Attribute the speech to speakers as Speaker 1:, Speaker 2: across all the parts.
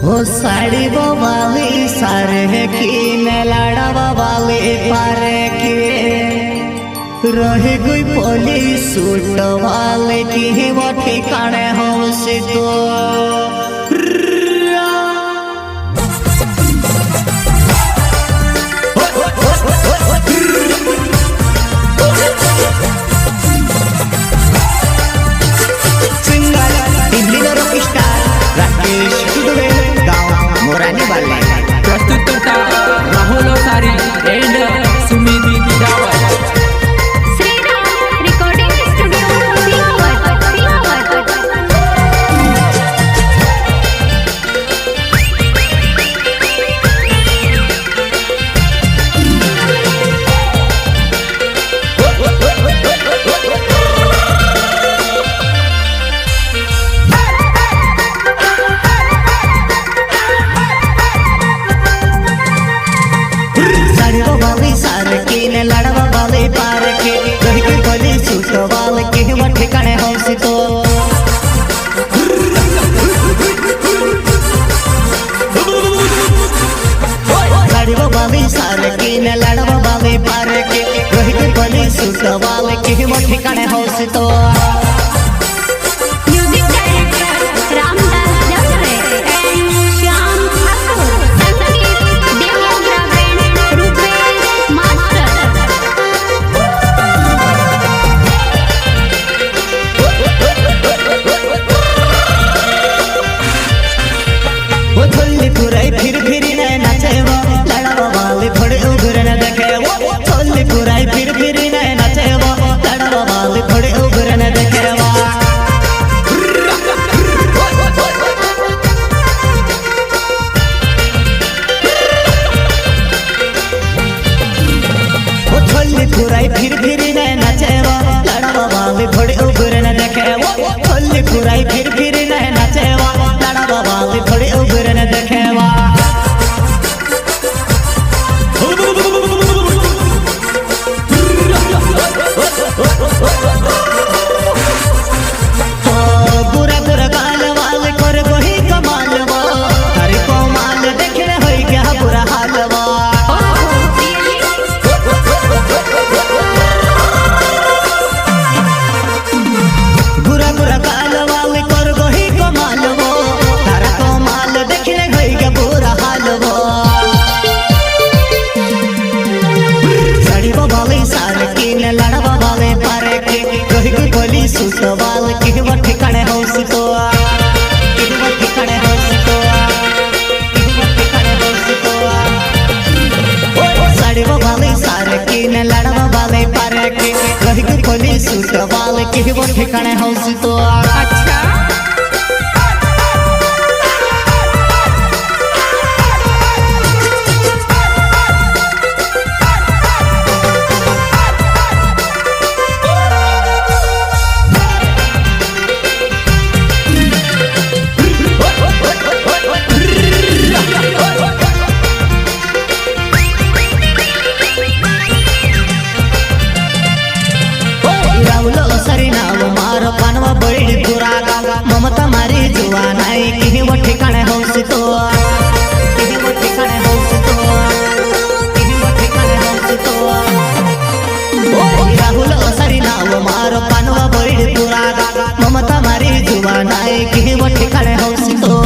Speaker 1: ओ साड़ी वाली सारे की न लाड़ा वाले पारे के रहे कोई पुलिस सूट वाले की वो ठिकाने हो से तो
Speaker 2: प्रस्तुत करता Rahul Sari and Sumit Rawat
Speaker 3: Shriram recording studio
Speaker 1: Ladwa वाले पार के रही के बोली सूट वाले के वो ठिकाने हो से तो लड़वा वाले सारे के न लड़वा वाले पार के रही के बोली सूट वाले के वो ठिकाने हो से तो फिर न नचेवा लड़वा वाले थोड़े उग्र न देखेवा खोली पुराई फिर न नचेवा लड़वा वाले थोड़े उग्र न देखेवा बुरा बुरा गाल वाले कर वही कमाल वा हरे को माल देखे हो गया बुरा हाल वा लड़वा वाले पारे के कहीं कोई बोली सूट वाले के वो ठिकाने हो से तो वो ठिकाने हो से तो वो ठिकाने हो से तो साड़ी वाले सारे के न लड़वा वाले पारे के कहीं कोई बोली सूट वाले के वो ठिकाने हो से तो अच्छा ममता मारी जुआ नाई कहीं वो ठिकाने हो से तो कहीं वो ठिकाने हो से तो कहीं वो ठिकाने हो से तो राहुल असरी नाव मारो पानवा बड़ी पुरागा ममता मारी जुआ नाई कहीं वो ठिकाने हो से तो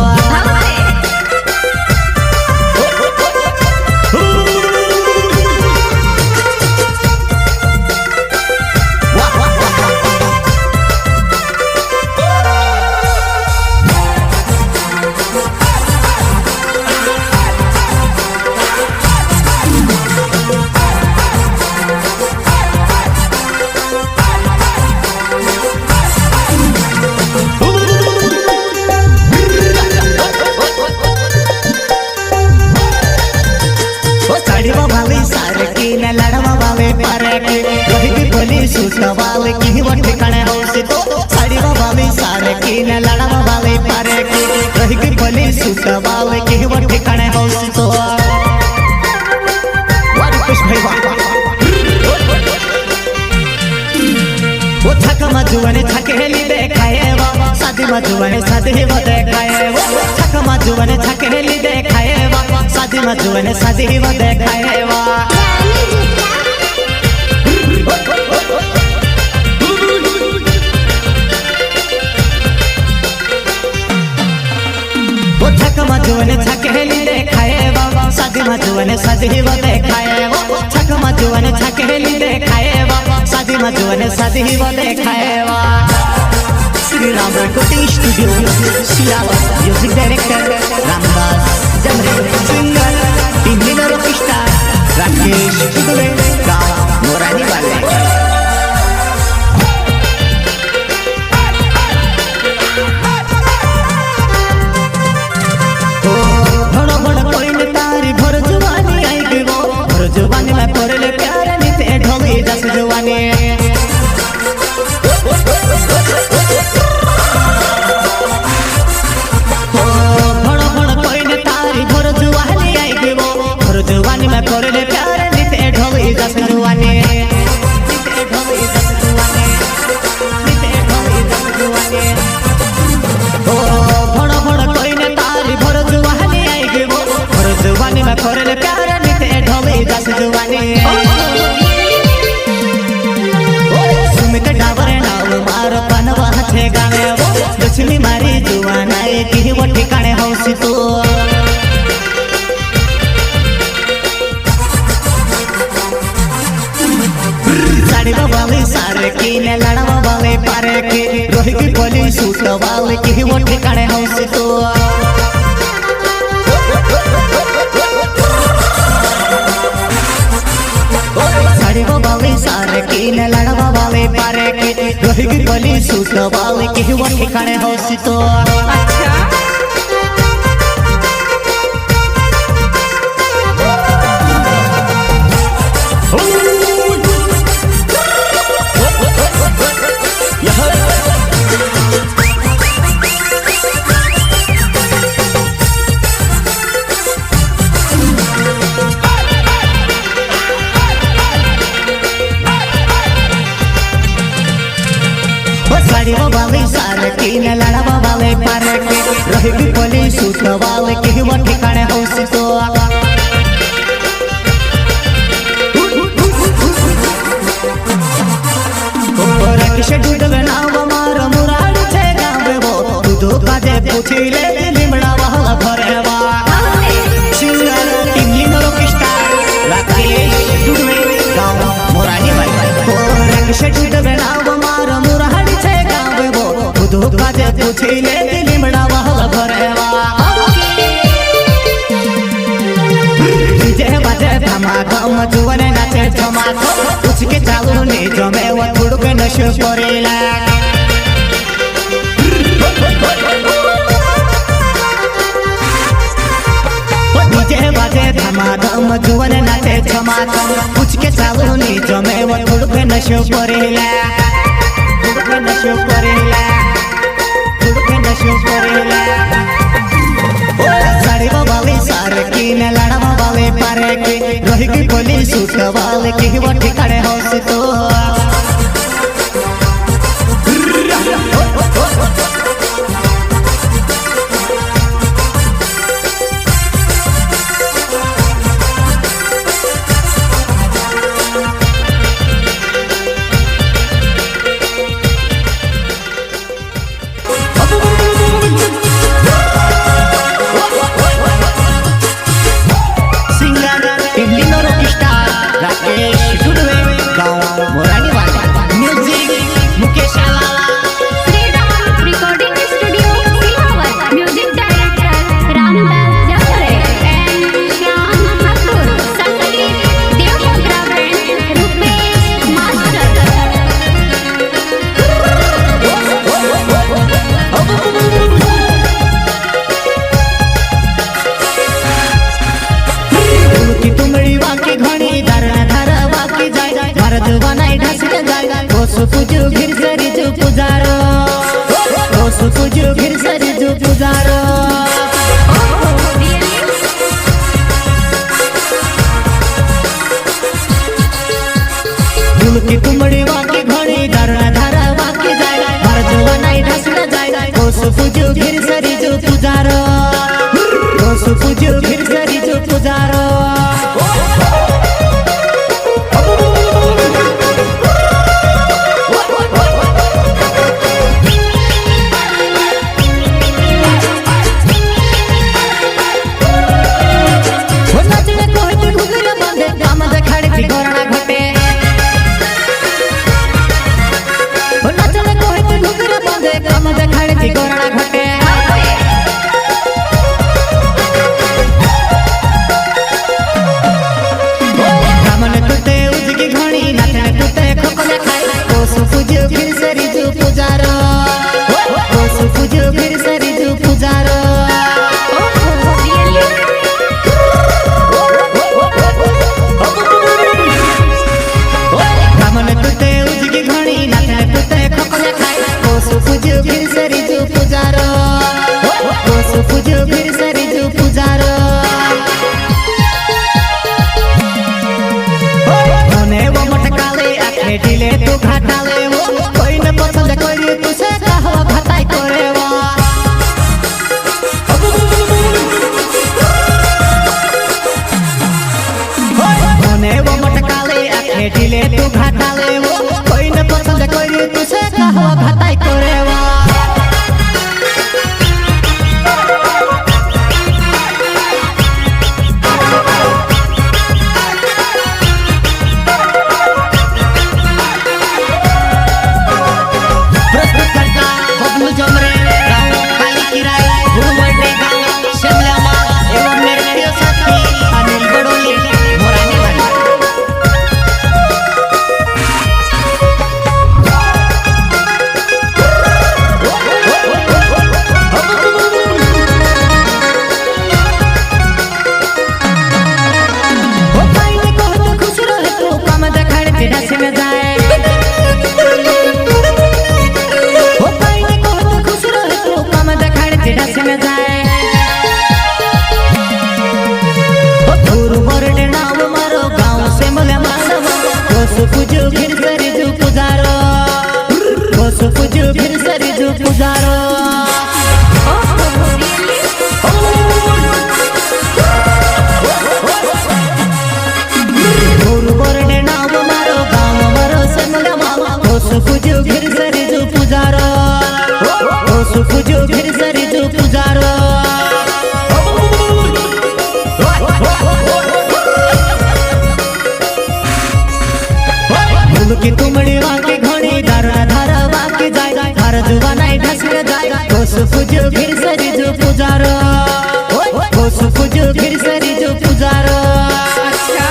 Speaker 1: लड़वा वाले पारे के कहीं भी बोली सूट वाले की वो ठिकाने हो से तो साड़ी वाले सारे की न लड़वा वाले पारे के कहीं भी बोली सूट वाले की वो ठिकाने हो से तो वो थक मधुवने थकेली देखाए वो सादी मधुवने सादी वो देखाए वो थक जुवन छकेली देखाएवा शादी में जुवन शादी वो देखाएवा वो छक में जुवन छकेली देखाएवा शादी में जुवन शादी वो देखाएवा छक में जुवन छकेली देखाएवा शादी में जुवन शादी वो देखाएवा Shri Ram recording studio Silawat music director Ramdas Jamre singer team leader of star Rakesh Dubey गाँव मोरानी वाले भड़ो भड़ो कोई न तारी भर जुवानी आई गो भर जुवानी में पड़ले प्यार नीते ढोली दस जुवानी जुवानी में कोरले प्यार नीते ढोली दस जुवानी नीते ढोली दस जुवानी नीते ढोली दस जुवानी ओ भड़ो भड़ो कोई न तारी भर जुवानी आई गो भर जुवानी में कोरले प्यार नीते ढोली दस जुवानी सुमित डाबर नाव मार पनवा छे गावे लक्ष्मी मारी जुवाना की वो ठिकाने हौसी तो वाले सारे की ने लड़वा वाले पारे के रोही की बोली सूट वाले की वो ठिकाने हौस तो साड़ी वाले सारे की ने लड़वा वाले पारे के रोही की बोली सूट वाले की वो ठिकाने हौस तो वाले सारे की ने लड़वा वाले पारे के रही भी बोली सूट वाले की वो ठिकाने हौस तो किसे डूडल नाव मार मुराद छे गावे वो दूधो काजे पूछी ले लिमड़ा वाला भरेवा singer team leader of star Rakesh Dudwe गाँव मोरानी वाले किसे डूडल नाव मार मुराद छे गावे वो दूधो काजे पूछी ले लिमड़ा वाला भरेवा डीजे बाजे धमाधम जुवने नाचे धमाधम कुछ के चालू ने जमे वो थोड़ो के नशे करेला डीजे बाजे धमाधम जुवने नाचे धमाधम कुछ के चालू ने जमे वो थोड़ो के नशे करेला थोड़ो के नशे करेला थोड़ो के नशे करेला साड़ी वाले सारे की ने लड़वा वाले पारे के रही की बोली सूट वाले की वो ठिकाने हौस तो सुपुजु फिर सरी जो पुजारो सुपुजु फिर सरी जो पुजारो धूल की कुमड़ी वाकी घड़ी धारणा धारा वाकी जाए भारत जवानाई ढसना जाए सुपुजु फिर सरी जो पुजारो कोसु पूजो फिर सरी जो पुजारो ढीले तू घाटाले वो कोई न पसंद कोई तुझे कहो घटाई करे वो होने वो मटकाले आखे ढीले तू घाटाले वो कोई न पसंद कोई तुझे कहो घटाई करे वो की तुमड़ी वाके घोड़ी धारा धारा वाके जाय धारा जुवा नहीं ढसके जाय कोसु पूजो फिर सरी जो पुजारो कोसु पूजो फिर सरी जो पुजारो अच्छा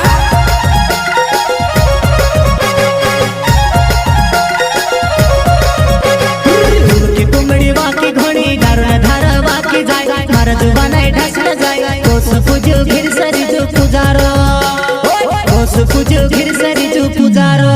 Speaker 1: की तुमड़ी वाके घोड़ी धारा धारा वाके जाय धारा जुवा नहीं ढसके जाय कोसु पूजो फिर सरी जो पुजारो कोसु पूजो फिर सरी जो पुजारो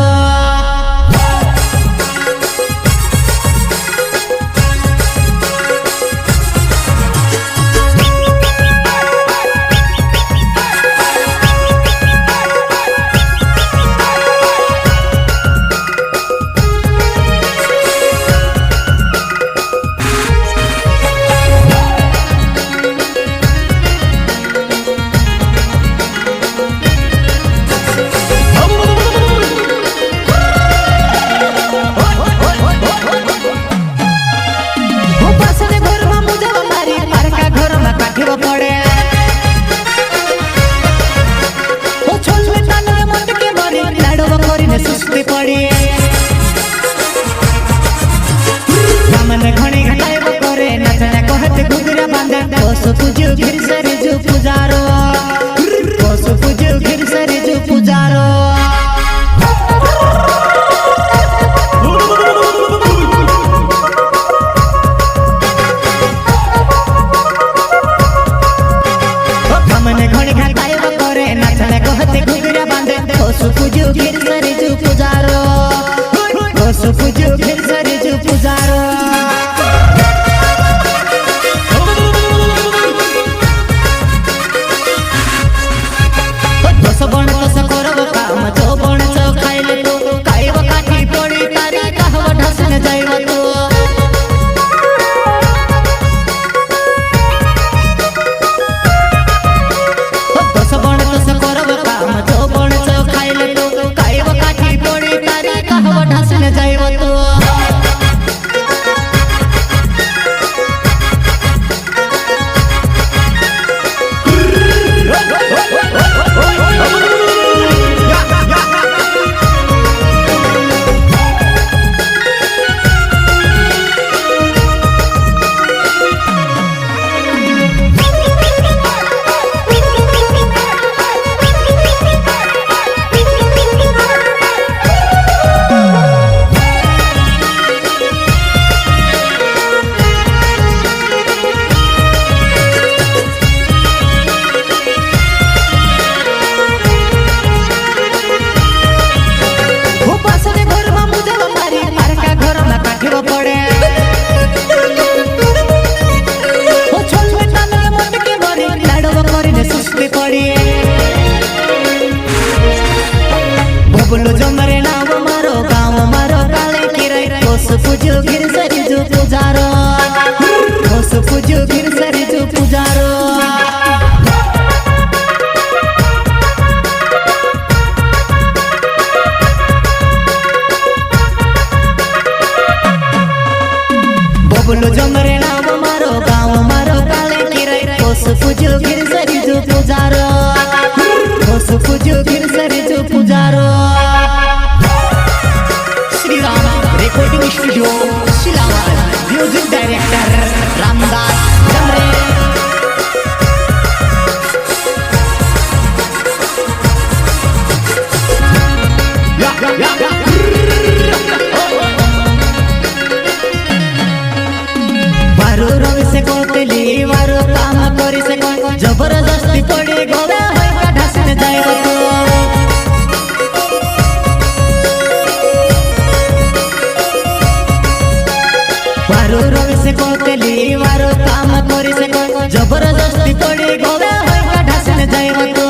Speaker 1: कोसु पूजो फिर सरी जो पुजारो कोसु पूजो फिर सरी जो पुजारो हमने घोड़ी घाटाए वो करे नाचने कहते घुगरा बांधे कोसु पूजो फिर सरी जो पुजारो कोसु पूजो फिर सरी जो पुजारो जबरदस्ती पड़ी गोवे होई का ढासन जाए तो वारो रोग से कोतली वारो काम करी से को जबरदस्ती पड़ी गोवे होई का ढासन जाए तो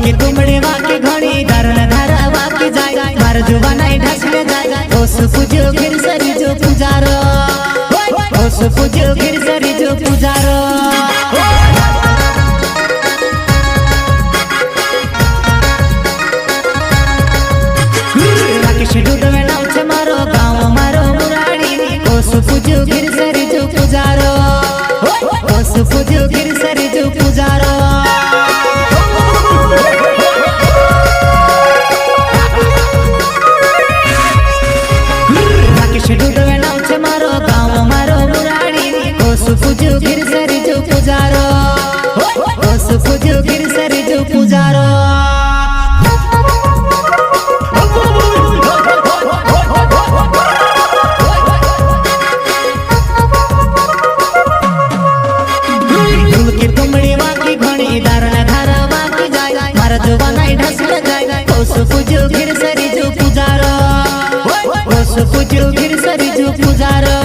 Speaker 1: की तुमड़ी वाकी घड़ी धरण धारा वाकी जाए मार जुबा नहीं ढसने जाए ओस पूजो फिर सरी जो पुजारो ओस पूजो फिर सरी जो पुजारो राकेश डूड में नाव छे मारो गाँव मारो मुराड़ी ओस पूजो फिर सरी जो पुजारो ओस पूजो फिर सरी जो पुजारो पूजो गिर सरी जो पुजारो ओस पूजो गिर सरी जो पुजारो की तुमड़ी वाकी घणी दारण धारा वाकी जाए मार जुबा नहीं ढसने जाए ओस पूजो गिर सरी जो पुजारो ओस पूजो गिर सरी जो पुजारो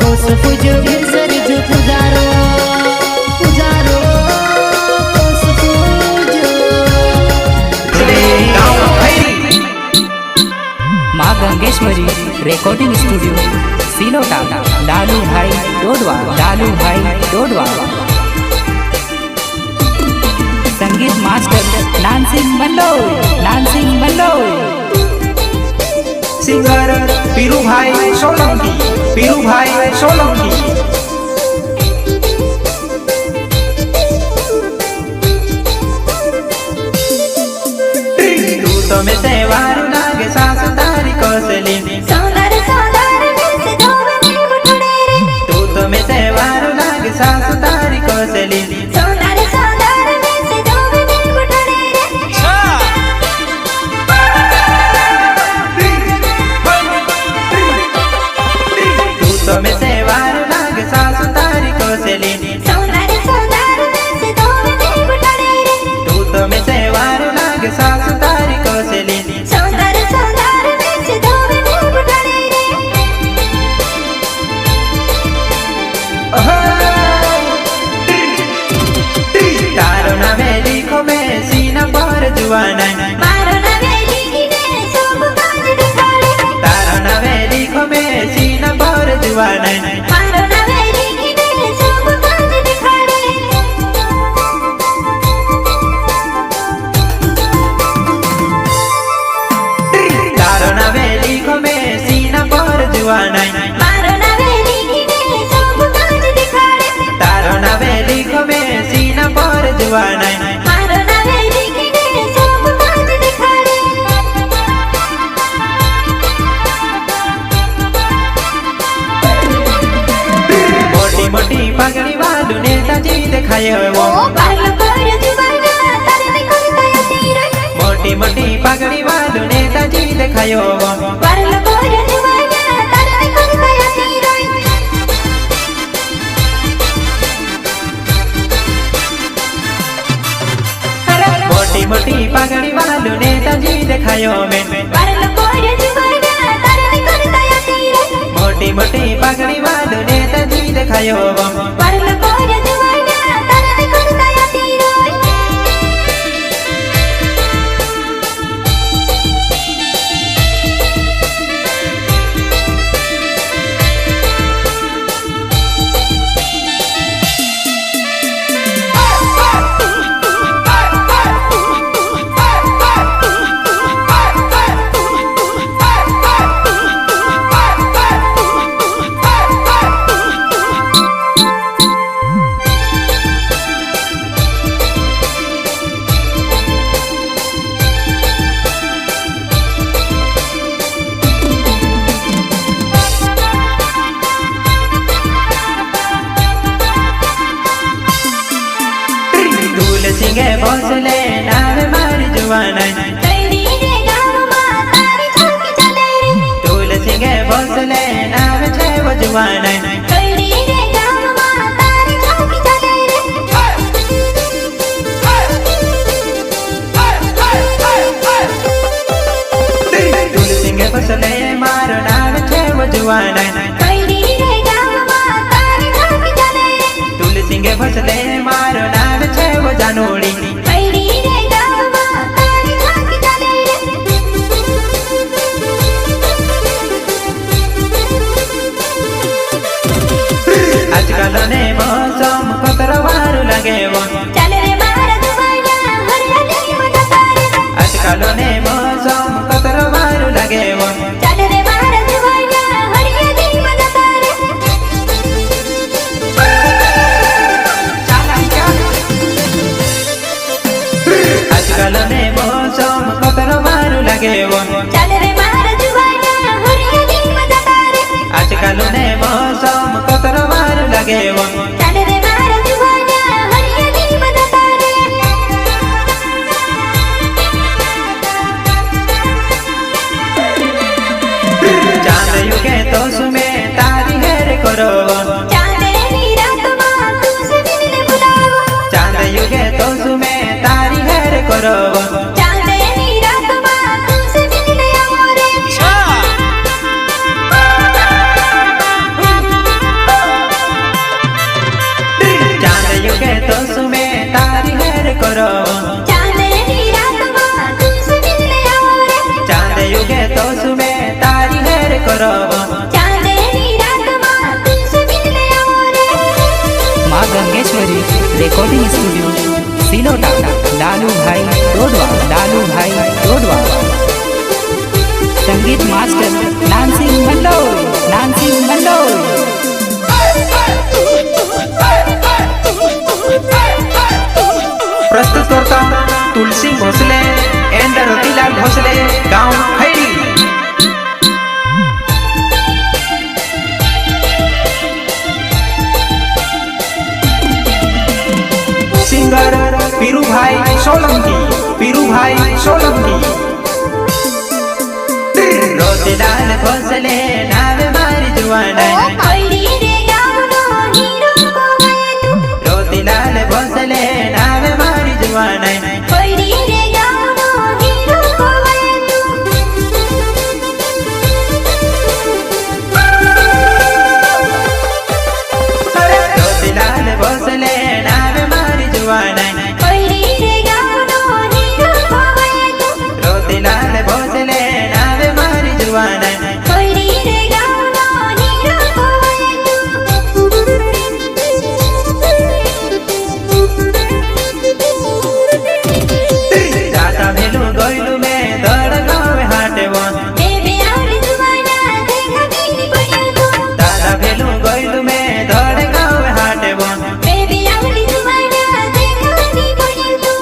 Speaker 1: ओस पूजो गिर सरी जो पुजारो पुजारो ओस पूजो
Speaker 2: माँ गंगेश्वरी रिकॉर्डिंग स्टूडियो सिलोटा लालू भाई डोडवा संगीत मास्टर नानसिंह बल्लोई
Speaker 4: सिंगर पीरू भाई सोलंकी तू तो में तेवार लागे सास तारी कोसली
Speaker 3: सौंदर सौंदर में से धोवे में बुटड़े रे
Speaker 4: तू तो में तेवार लागे सास तारी कोसली
Speaker 3: सौंदर सौंदर में से धोवे में बुटड़े रे
Speaker 4: तू तो में तेवार लागे सास तारी कोसली
Speaker 3: सौंदर सौंदर में से धोवे में बुटड़े रे
Speaker 4: तू तो में तेवार लागे सास तारी कोसली
Speaker 3: सौंदर सौंदर में से धोवे में बुटड़े रे
Speaker 4: तारो नामे लिखो में सीना पर जुआना
Speaker 3: मारो नवे लिखी ने सब काज दिखाड़े
Speaker 4: तारो नामे लिखो में सीना पर जुआना
Speaker 3: मारो नवे लिखी ने सब काज दिखाड़े
Speaker 4: तारो नामे लिखो में सीना पर जुआना
Speaker 3: मारो नवे लिखी ने सब काज दिखाड़े
Speaker 4: तारो नामे लिखो में सीना पर जुआना
Speaker 3: मारो नवे लिखी ने सब काज दिखाड़े
Speaker 4: मोटी मोटी पगड़ी वालू नेताजी दिखाए वो
Speaker 3: पाल कोरे जुबाना तारे ने करता तीर
Speaker 4: मोटी मोटी पगड़ी वालू नेताजी दिखाए वो
Speaker 3: पाल कोरे जुबाना तारे ने करता तीर
Speaker 4: मोटी मोटी पगड़ी वालू नेताजी दिखाए में
Speaker 3: पाल कोरे जुबाना तारे ने करता तीर
Speaker 4: मोटी मोटी पगड़ी वालू नेताजी दिखाए वो
Speaker 3: पाल कोरे जुबाना तारे ने करता तीर
Speaker 4: सिंगे भोसले नावे मारी जुआना
Speaker 3: तेरी रे गाँव माँ तारी झांकी चले रे
Speaker 4: तुल सिंगे जुवाना
Speaker 3: कईड़ी रे गाँव माँ तारी झांकी चले रे
Speaker 4: तुलसी के फसले मारो नाम छे वो जुवाना
Speaker 3: कईड़ी रे गाँव माँ तारी झांकी चले रे
Speaker 4: तुलसी के फसले मारो नाम छे वो जानोड़ी
Speaker 3: कईड़ी रे गाँव माँ तारी झांकी चले रे
Speaker 4: आजकल ने मौसम कतरवारू लगे वो
Speaker 3: चल रे मार जुबाना हरियाली मजा रे
Speaker 4: आजकल ने मौसम कतरवारू लगे वो
Speaker 3: चल रे मार जुबाना हरियाली मजा रे
Speaker 4: आजकल ने मौसम कतरवारू लगे वो
Speaker 3: चल रे मार जुबाना हरियाली मजा रे
Speaker 4: आजकल ने मौसम कतरवारू लगे वो
Speaker 3: चल रे मार जुबाना हरियाली मजा रे
Speaker 4: चांद युगे तो सुमे तारी हेर करो
Speaker 3: चांदनी रात माँ तुझसे मिलने बुलाओ
Speaker 4: चांद युगे तो सुमे तारी हेर करो
Speaker 3: चांदनी रात माँ तुझसे मिलने आओ रे
Speaker 4: चांद युगे तो सुमे तारी हेर करो
Speaker 3: चांदनी रात माँ तुझसे मिलने आओ रे
Speaker 4: चांद युगे तो सुमे तारी हेर करो
Speaker 3: चांदनी रात माँ तुझसे मिलने आओ रे
Speaker 2: माँ गंगेश्वरी रिकॉर्डिंग स्टूडियो सिलोटा लालू भाई डोडवा संगीत मास्टर नानसिंह बल्लोई
Speaker 4: प्रस्तुत करता तुलसी भोसले एंड रतिलाल भोसले गांव खैरी सिंगर पीरू भाई सोलंकी रोतिलाल भोसले नाम मारी जुवाना
Speaker 3: कईड़ी रे गाँव नो हीरो को गए तू
Speaker 4: रोतिलाल भोसले नाम मारी जुवाना
Speaker 3: कईड़ी रे गाँव नो हीरो को गए तू
Speaker 4: रोतिलाल भोसले नाम मारी जुवाना
Speaker 3: कईड़ी रे गाँव नो हीरो को गए तू
Speaker 4: रोतिलाल भोसले नाम मारी जुवाना
Speaker 3: कईड़ी रे गाँव नो हीरो को गए
Speaker 4: दादा भेलू गोइलू में दौड़ गाँव हाटे वो
Speaker 3: बेबी आवली जुबाना देखा बिनी पड़े तू
Speaker 4: दादा भेलू गोइलू में दौड़ गाँव हाटे वो
Speaker 3: बेबी आवली जुबाना देखा बिनी पड़े तू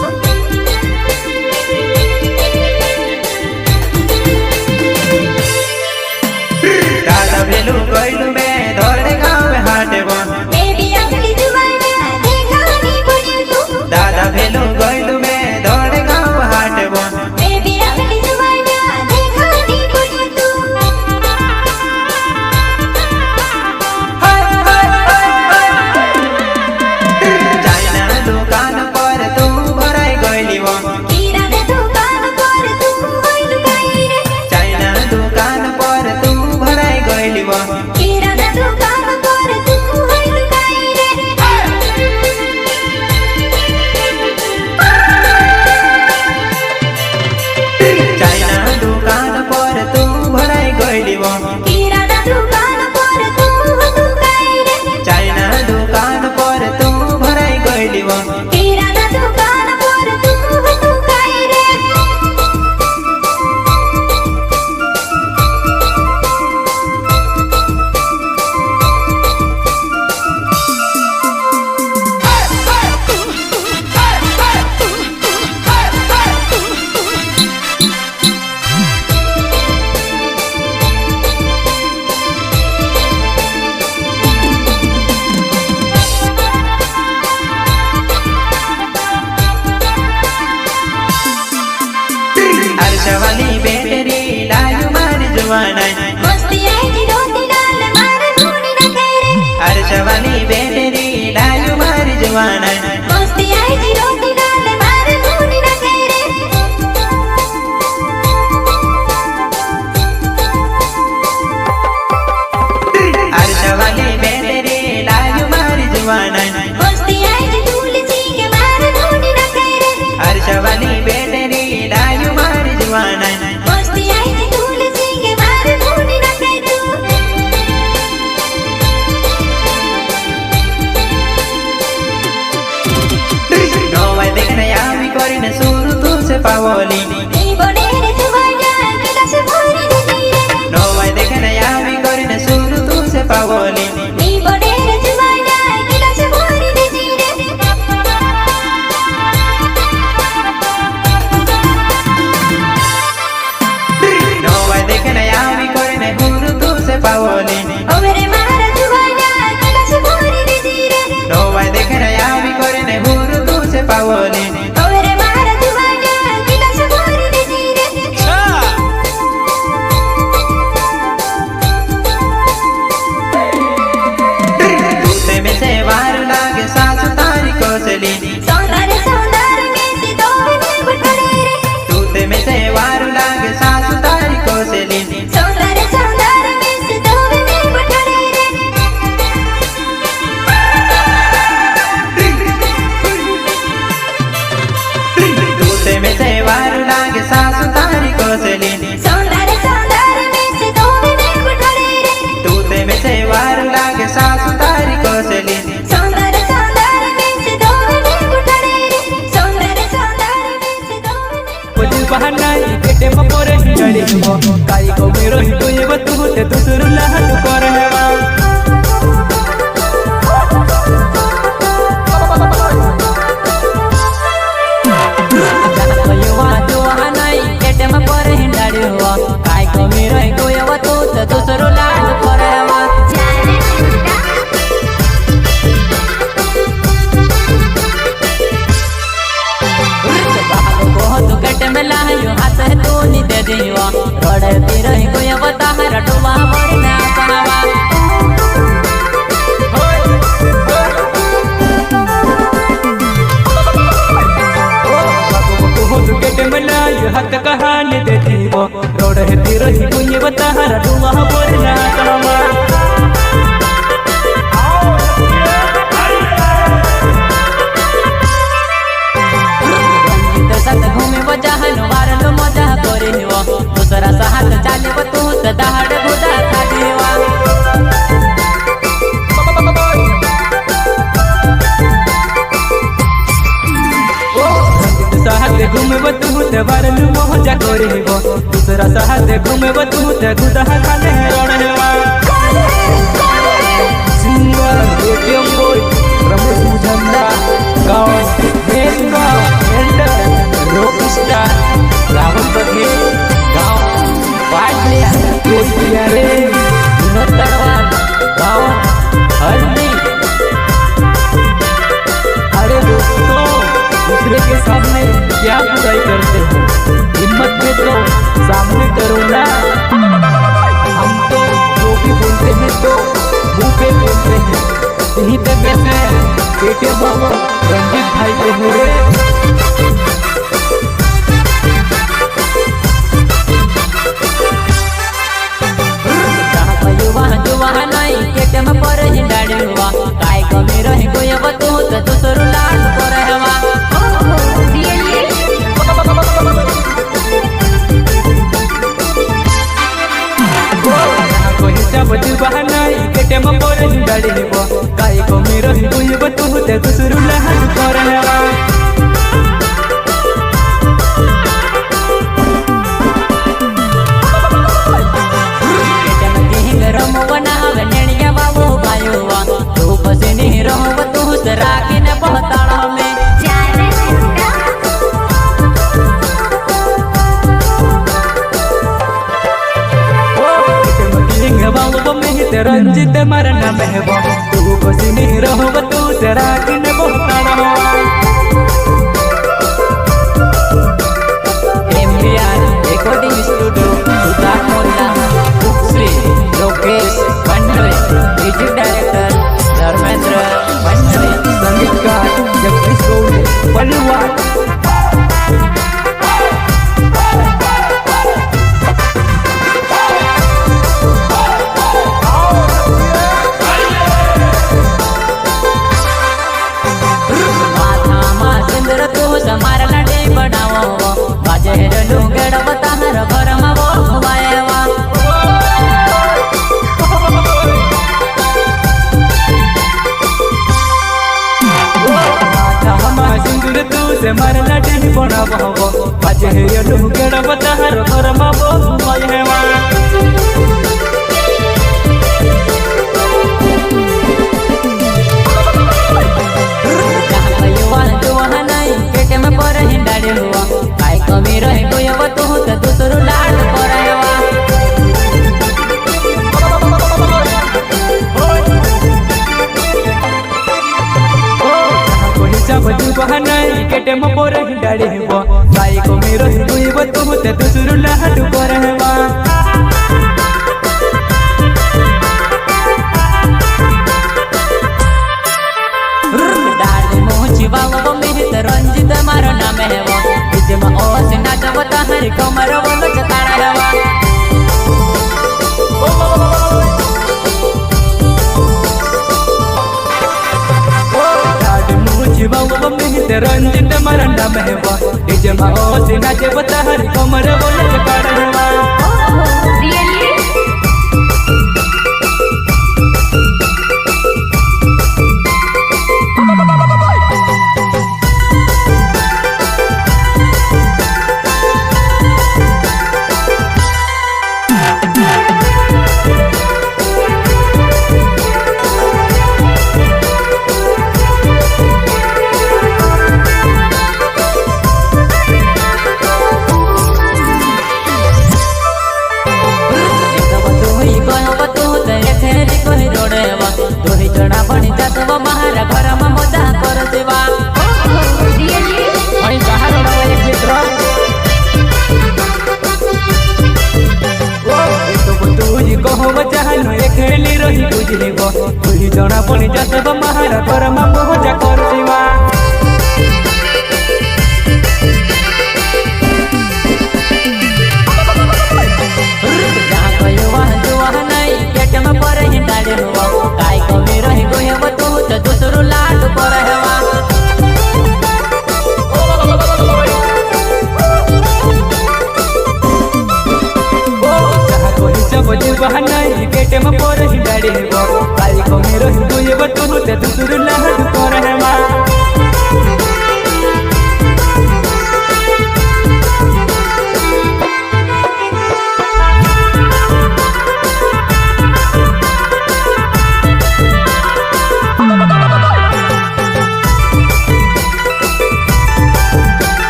Speaker 4: दादा भेलू गोइलू में दौड़ गाँव हाटे वो
Speaker 3: बेबी आवली जुबाना देखा बिनी पड़े तू
Speaker 4: दादा भेलू गोइलू में दौड़ गाँव हाटे वो
Speaker 3: बेबी आवली जुबाना देखा बिनी पड़े तू
Speaker 4: चाइना दुकान पर तू भराई गइली वो
Speaker 3: किराना दुकान पर तू होइल गई रे
Speaker 4: चाइना दुकान पर तू भराई गइली वो
Speaker 3: किराना दुकान पर तू होइल गई रे
Speaker 4: चाइना दुकान पर तू भराई गइली वो
Speaker 3: किराना दुकान पर तू होइल गई रे
Speaker 4: चाइना दुकान पर तू भराई गइली वो
Speaker 3: किराना दुकान पर तू होइल गई रे
Speaker 4: वाली बेटरी लालू मार जुवाना
Speaker 3: मस्ती आई रोती डाल मार धूनी
Speaker 4: हर्षवाली बेटरी डालू मार जवाना
Speaker 3: मस्ती आई जी रोटी डाले मारे धूनी न करे
Speaker 4: हर्षवाली बेटरी डालू मार जवाना
Speaker 3: मस्ती आई जी तुलसी के मारे धूनी न करे
Speaker 4: हर्षवाली बेटरी डालू मार जवाना
Speaker 3: मस्ती आई जी तुलसी के मारे धूनी न करे
Speaker 4: नोवाय देखने आवी करीने सुरु तुसे पावली
Speaker 3: नी बने रे जुवाना गिलास भरी दे धीरे
Speaker 4: नोवाय देखने आवी करीने सुरु तुसे पावली
Speaker 3: नी बने रे जुवाना गिलास भरी दे धीरे
Speaker 4: नोवाय देखने आवी करीने हुरु तुसे पावली
Speaker 3: ओ मेरे मारा जुवाना गिलास भरी दे धीरे
Speaker 4: नोवाय देखने आवी करीने हुरु तुसे पावली
Speaker 3: ओ मेरे मारा जुवाना गिलास भरी दे धीरे
Speaker 4: तूते में से वार लागे सासु तारी कोसली
Speaker 3: सौंदर्य सौंदर्य में से दो ने बटोरे रे
Speaker 4: तूते में से वार लागे सासु तारी कोसली
Speaker 3: सौंदर्य सौंदर्य में से दो ने बटोरे रे
Speaker 4: तूते में से वार लागे सासु तारी कोसली
Speaker 3: सौंदर्य सौंदर्य में से दो ने बटोरे रे
Speaker 4: तूते में से वार लागे सासु तारी कोसली
Speaker 3: सौंदर्य सौंदर्य में से दो ने बटोरे रे सौंदर्य सौंदर्य में से दो ने
Speaker 2: पुदिल बहानाई केटे मपोरे हिंडड़ी हो काई को मेरो हिटो ये बतु ते दुसरु लहन करहवा युवा जो हनाई केटे मपोरे हिंडड़ी हो काई को मेरो हिटो ये बतु ते दुसरु लहन करहवा
Speaker 3: जाने छुटा
Speaker 2: बहुत कट में लायो हाथ है तो नी दे दियो रोड़े ती रही कोई बता रटवा मरना कहवा बहुत कट में लायो हाथ कहानी दे दियो रोड़े ती रही कोई बता रटवा मरना कहवा सत घूमे वजहन वारलो मजा करे हुआ दूसरा साहत चाले तू त दहाड़ बुदा खाली हुआ साहत घूमे तू त वारलो मजा करे हुआ दूसरा साहत घूमे तू त गुदा खाले रण हुआ सिंगर एटीएम बॉय रमेश मुझंदा गाँव मेनगाँव रोकिस्टार राहुल बघेल गाँव पाटलिया कोटिया रे तड़वार गाँव हल्दी अरे दोस्तों दूसरे के सामने क्या बुराई करते हो हिम्मत में तो सामने करो ना हम तो जो भी बोलते हैं तो मुंह पे बोलते हैं यहीं पे कैसे बेटे बाबा रंजीत भाई के हुए केटम पर हिंडाड़ी हुआ काय कमी रही कोई बतू तो दूसरो लाड पर हवा कोई जब दिल बहानाई केटम पर हिंडाड़ी हुआ काय कमी रही कोई बतू तो दूसरो लाड पर हवा राखी ने पहताड़ा में
Speaker 3: जाने छुटा
Speaker 2: रंजित मरना महबो तू बसी नहीं रहो तू तेरा कि ने पहताड़ा एमबीआर रिकॉर्डिंग स्टूडियो सुधार मोहल्ला श्री लोकेश पंडे म्यूजिक डायरेक्टर से मारना डेही बना बहबो बाजे हे लुहु केड़ा बताहर घर मा बहु मयवा
Speaker 5: पेटे में पर हिंडाड़े हुआ काय कमी रहे कोई अब तू तो दूसरो लाड करावा
Speaker 2: कोई सब जुबा नहीं पेटे में पर हिंडाड़े हुआ काय कमी रहे कोई अब तू तो दूसरो लाड करावा
Speaker 5: बाबा मेहत रंजित मारो नाम है वो इजमा ओस नाचवता हरि कमर वो चताड़ा है
Speaker 2: वो बाबा मेहत रंजित मारो नाम है वो इजमा ओस नाचवता हरि कमर वो चताड़ा है
Speaker 5: महारा घर में मजा कर देवा
Speaker 2: खेली रही बुझेबो तुही जना पड़ी जातब महारा घर में मजा कर देवा
Speaker 5: दूसरो लाड करवा
Speaker 2: नहीं पेटे में पर हिंडाड़े हो काली को मेरो हिंदू ये बटू ते दूसरो लाड करवा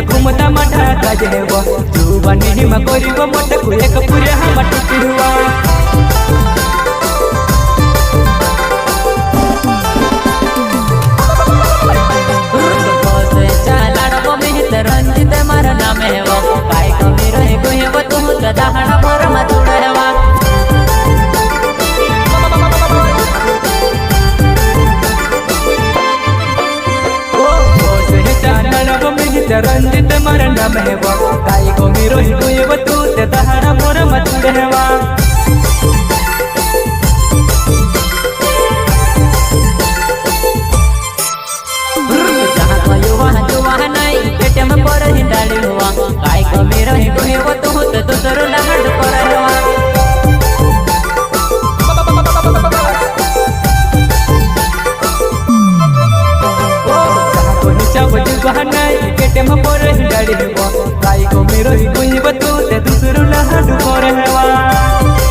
Speaker 2: घूमता मठा काजेवा जुबानी हिमा करिब मटकु एक पुरे हम टुटी हुआ
Speaker 5: रंजित मारा नाम है वो काय कमी रहे कोई अब तू तो दहना भर में जुड़ेवा
Speaker 2: रंजित मारा नाम है वो काय कमी रहे कोई अब तू तो दहना भर में जुड़ेवा
Speaker 5: पेटे में पर हिंडाड़ी हुआ काय कमी रही कोई वो तू तो दूसरो लाड करवा
Speaker 2: पेटे में पर हिंडाड़ी हुआ काय कमी रही कोई वो तू तो दूसरो लाड करवा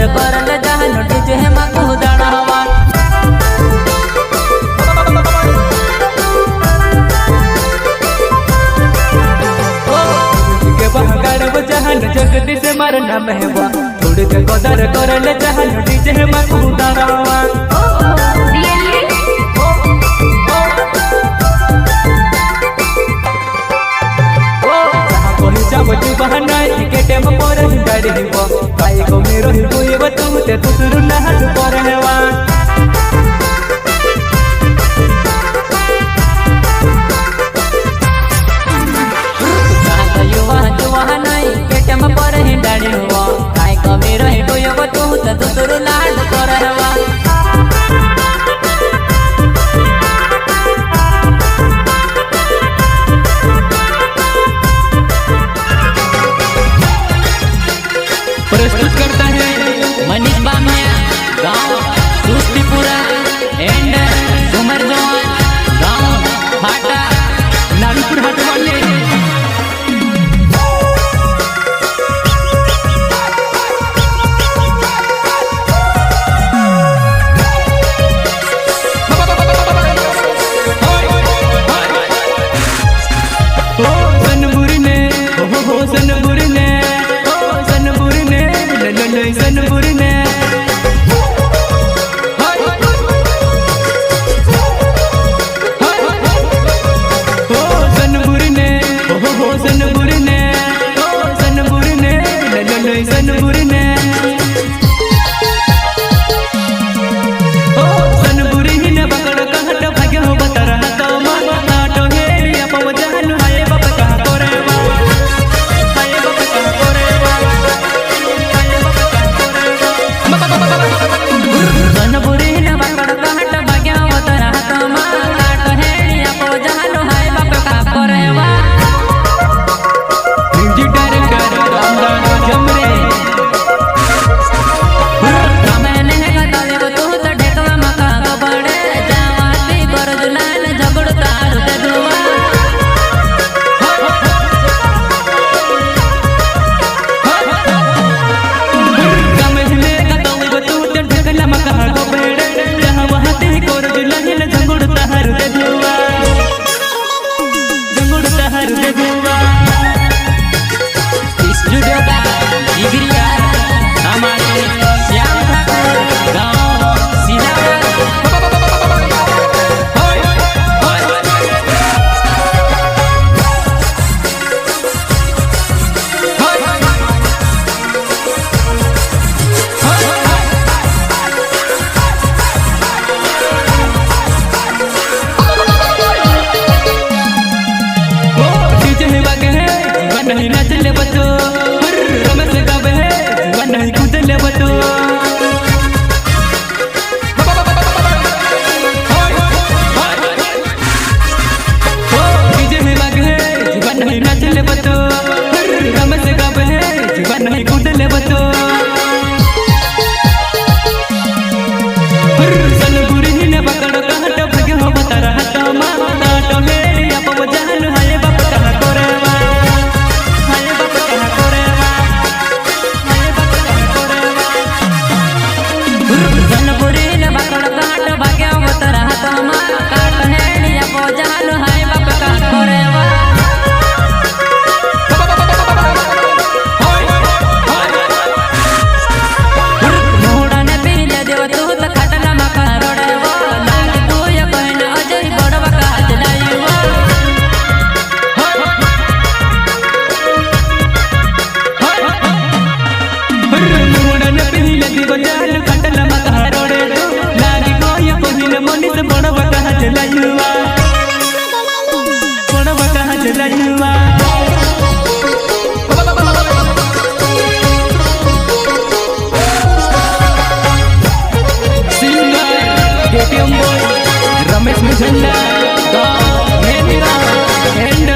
Speaker 5: कदर करल जहन डीजे में कूदड़वा के बहगड़व जहन जगदीश मरना महवा थोड़ के कदर करल जहन डीजे में कूदड़वा बच्ची बहना टिकेट में पर गाड़ी हो काई को मेरो ही कोई बतू ते तुसरु ना हाथ पर हेवा युवा युवा नहीं टिकेट में पर गाड़ी हो काई को मेरो ही कोई बतू ते तुसरु ना हाथ पर हेवा प्रस्तुत करता है मनीष बामिया गांव सुस्तीपुरा एंड झुमर जवान गांव फाटा नागपुर हटवाले सनबुरने रमेश मुझंडा गाँव मेरा एंड